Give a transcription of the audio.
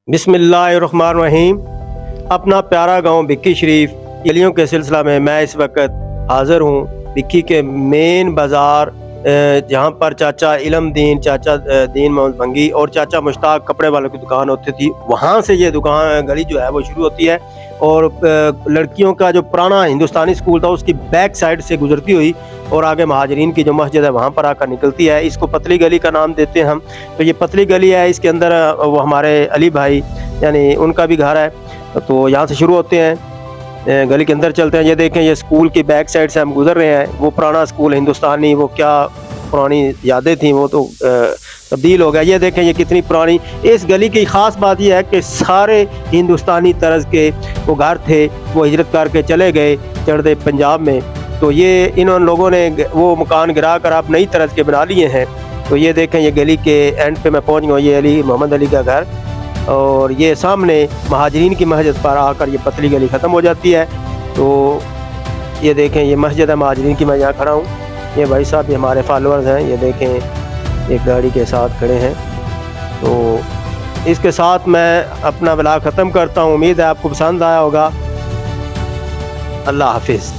बिस्मिल्लाहिर्रहमानिर्रहीम। अपना प्यारा गांव भिक्की शरीफ गलियों के सिलसिला में मैं इस वक्त हाज़िर हूँ। भिक्की के मेन बाज़ार जहाँ पर चाचा इलम दीन, चाचा दीन मोहम्मद भंगी और चाचा मुश्ताक कपड़े वालों की दुकान होती थी, वहाँ से ये दुकान गली जो है वो शुरू होती है और लड़कियों का जो पुराना हिंदुस्तानी स्कूल था उसकी बैक साइड से गुजरती हुई और आगे महाजरीन की जो मस्जिद है वहाँ पर आकर निकलती है। इसको पतली गली का नाम देते हैं हम। तो ये पतली गली है, इसके अंदर वो हमारे अली भाई यानी उनका भी घर है। तो यहाँ से शुरू होते हैं, गली के अंदर चलते हैं। ये देखें, ये स्कूल की बैक साइड से हम गुजर रहे हैं। वो पुराना स्कूल हिंदुस्तानी, वो क्या पुरानी यादें थी, वो तो तब्दील हो गया। ये देखें ये कितनी पुरानी। इस गली की ख़ास बात यह है कि सारे हिंदुस्तानी तर्ज के वो घर थे, वो हिजरत करके चले गए चढ़ते पंजाब में। तो ये इन लोगों ने वो मकान गिरा कर आप नई तर्ज के बना लिए हैं। तो ये देखें, ये गली के एंड पे मैं पहुंच गया। ये अली मोहम्मद अली का घर और ये सामने महाजरीन की मस्जिद पर आकर ये पतली गली ख़त्म हो जाती है। तो ये देखें, ये मस्जिद है महाजरीन की, मैं यहाँ खड़ा हूँ। ये भाई साहब, ये हमारे फॉलोअर्स हैं। ये देखें एक गाड़ी के साथ खड़े हैं। तो इसके साथ मैं अपना व्लॉग ख़त्म करता हूँ। उम्मीद है आपको पसंद आया होगा। अल्लाह हाफिज़।